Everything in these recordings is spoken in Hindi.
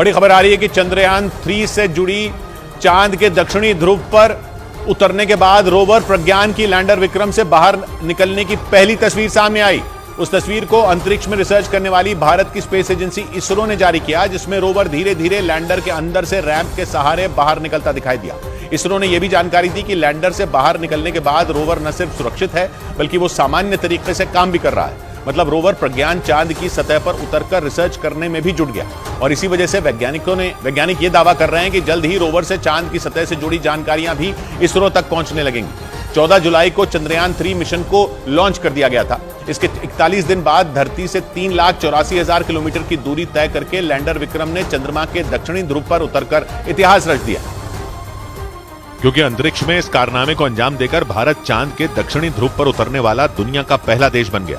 बड़ी खबर आ रही है कि चंद्रयान 3 से जुड़ी चांद के दक्षिणी ध्रुव पर उतरने के बाद रोवर प्रज्ञान की लैंडर विक्रम से बाहर निकलने की पहली तस्वीर सामने आई। उस तस्वीर को अंतरिक्ष में रिसर्च करने वाली भारत की स्पेस एजेंसी इसरो ने जारी किया, जिसमें रोवर धीरे धीरे लैंडर के अंदर से रैंप के सहारे बाहर निकलता दिखाई दिया। इसरो ने यह भी जानकारी दी कि लैंडर से बाहर निकलने के बाद रोवर न सिर्फ सुरक्षित है बल्कि वो सामान्य तरीके से काम भी कर रहा है। मतलब रोवर प्रज्ञान चांद की सतह पर उतरकर रिसर्च करने में भी जुट गया और इसी वजह से वैज्ञानिक ये दावा कर रहे हैं कि जल्द ही रोवर से चांद की सतह से जुड़ी जानकारियां भी इसरो तक पहुंचने लगेंगी। 14 जुलाई को चंद्रयान 3 मिशन को लॉन्च कर दिया गया था। इसके 41 दिन बाद धरती से 3,84,000 किलोमीटर की दूरी तय करके लैंडर विक्रम ने चंद्रमा के दक्षिणी ध्रुव पर उतरकर इतिहास रच दिया। क्योंकि अंतरिक्ष में इस कारनामे को अंजाम देकर भारत चांद के दक्षिणी ध्रुव पर उतरने वाला दुनिया का पहला देश बन गया।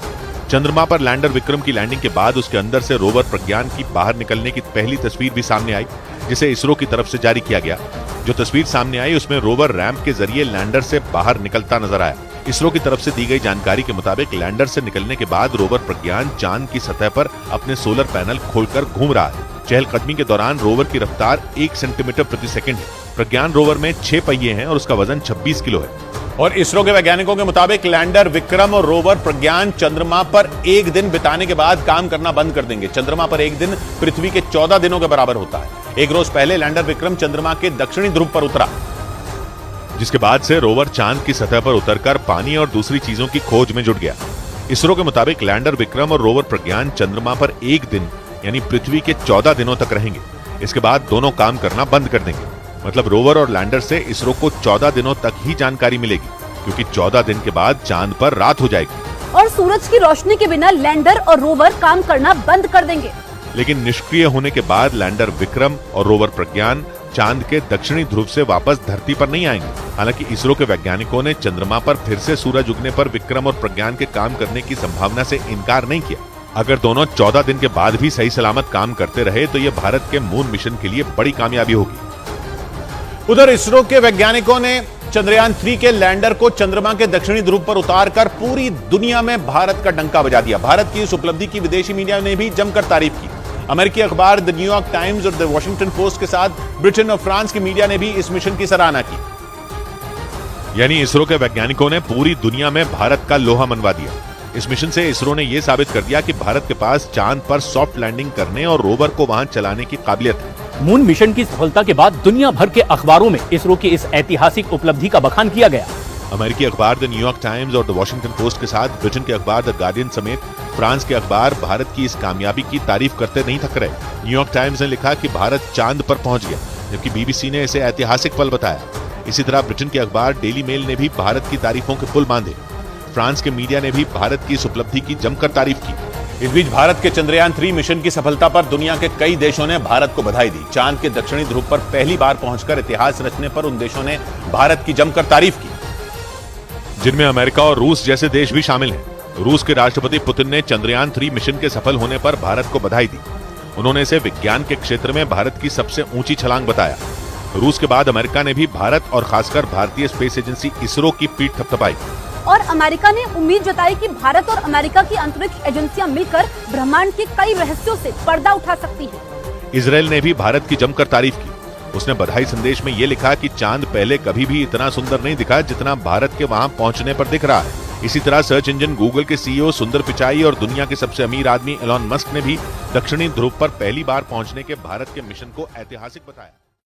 चंद्रमा पर लैंडर विक्रम की लैंडिंग के बाद उसके अंदर से रोवर प्रज्ञान की बाहर निकलने की पहली तस्वीर भी सामने आई, जिसे इसरो की तरफ से जारी किया गया। जो तस्वीर सामने आई उसमें रोवर रैंप के जरिए लैंडर से बाहर निकलता नजर आया। इसरो की तरफ से दी गई जानकारी के मुताबिक लैंडर से निकलने के बाद रोवर प्रज्ञान चांद की सतह पर अपने सोलर पैनल खोलकर घूम रहा है। चहलकदमी के दौरान रोवर की रफ्तार 1 सेंटीमीटर प्रति सेकंड है। प्रज्ञान रोवर में 6 पहिए हैं और उसका वजन 26 किलो है। और इसरो के वैज्ञानिकों के मुताबिक लैंडर विक्रम और रोवर प्रज्ञान चंद्रमा पर एक दिन बिताने के बाद काम करना बंद कर देंगे। चंद्रमा पर एक दिन पृथ्वी के 14 दिनों के बराबर होता है। एक रोज पहले लैंडर विक्रम चंद्रमा के दक्षिणी ध्रुव पर उतरा, जिसके बाद से रोवर चांद की सतह पर उतरकर पानी और दूसरी चीजों की खोज में जुट गया। इसरो के मुताबिक लैंडर विक्रम और रोवर प्रज्ञान चंद्रमा पर एक दिन यानी पृथ्वी के 14 दिनों तक रहेंगे। इसके बाद दोनों काम करना बंद कर देंगे। मतलब रोवर और लैंडर से इसरो को 14 दिनों तक ही जानकारी मिलेगी, क्योंकि 14 दिन के बाद चांद पर रात हो जाएगी और सूरज की रोशनी के बिना लैंडर और रोवर काम करना बंद कर देंगे। लेकिन निष्क्रिय होने के बाद लैंडर विक्रम और रोवर प्रज्ञान चांद के दक्षिणी ध्रुव से वापस धरती पर नहीं आएंगे। हालांकि इसरो के वैज्ञानिकों ने चंद्रमा पर फिर से सूरज उगने पर विक्रम और प्रज्ञान के काम करने की संभावना से इनकार नहीं किया। अगर दोनों 14 दिन के बाद भी सही सलामत काम करते रहे तो यह भारत के मून मिशन के लिए बड़ी कामयाबी होगी। उधर इसरो के वैज्ञानिकों ने चंद्रयान 3 के लैंडर को चंद्रमा के दक्षिणी ध्रुव पर उतारकर पूरी दुनिया में भारत का डंका बजा दिया। भारत की इस उपलब्धि की विदेशी मीडिया ने भी जमकर तारीफ की। अमेरिकी अखबार द न्यूयॉर्क टाइम्स और द वॉशिंगटन पोस्ट के साथ ब्रिटेन और फ्रांस की मीडिया ने भी इस मिशन की सराहना की। यानी इसरो के वैज्ञानिकों ने पूरी दुनिया में भारत का लोहा मनवा दिया। इस मिशन से इसरो ने यह साबित कर दिया कि भारत के पास चांद पर सॉफ्ट लैंडिंग करने और रोवर को वहां चलाने की काबिलियत है। मून मिशन की सफलता के बाद दुनिया भर के अखबारों में इसरो की इस ऐतिहासिक उपलब्धि का बखान किया गया। अमेरिकी अखबार द न्यूयॉर्क टाइम्स और द वॉशिंगटन पोस्ट के साथ ब्रिटेन के अखबार द गार्डियन समेत फ्रांस के अखबार भारत की इस कामयाबी की तारीफ करते नहीं थक रहे। न्यूयॉर्क टाइम्स ने लिखा कि भारत चांद पर पहुंच गया, जबकि बीबीसी ने इसे ऐतिहासिक पल बताया। इसी तरह ब्रिटेन के अखबार डेली मेल ने भी भारत की तारीफों के पुल बांधे। फ्रांस के मीडिया ने भी भारत की इस उपलब्धि की जमकर तारीफ की। इस बीच भारत के चंद्रयान 3 मिशन की सफलता पर दुनिया के कई देशों ने भारत को बधाई दी। चांद के दक्षिणी ध्रुव पर पहली बार पहुंचकर इतिहास रचने पर उन देशों ने भारत की जमकर तारीफ की, जिनमें अमेरिका और रूस जैसे देश भी शामिल हैं। रूस के राष्ट्रपति पुतिन ने चंद्रयान 3 मिशन के सफल होने पर भारत को बधाई दी। उन्होंने इसे विज्ञान के क्षेत्र में भारत की सबसे ऊंची छलांग बताया। रूस के बाद अमेरिका ने भी भारत और खासकर भारतीय स्पेस एजेंसी इसरो की पीठ थपथपाई। और अमेरिका ने उम्मीद जताई कि भारत और अमेरिका की अंतरिक्ष एजेंसियां मिलकर ब्रह्मांड के कई रहस्यों से पर्दा उठा सकती हैं। इजराइल ने भी भारत की जमकर तारीफ की। उसने बधाई संदेश में ये लिखा कि चांद पहले कभी भी इतना सुंदर नहीं दिखा जितना भारत के वहां पहुंचने पर दिख रहा है। इसी तरह सर्च इंजन गूगल के सीईओ सुंदर पिचाई और दुनिया के सबसे अमीर आदमी एलॉन मस्क ने भी दक्षिणी ध्रुव पर पहली बार पहुंचने के भारत के मिशन को ऐतिहासिक बताया।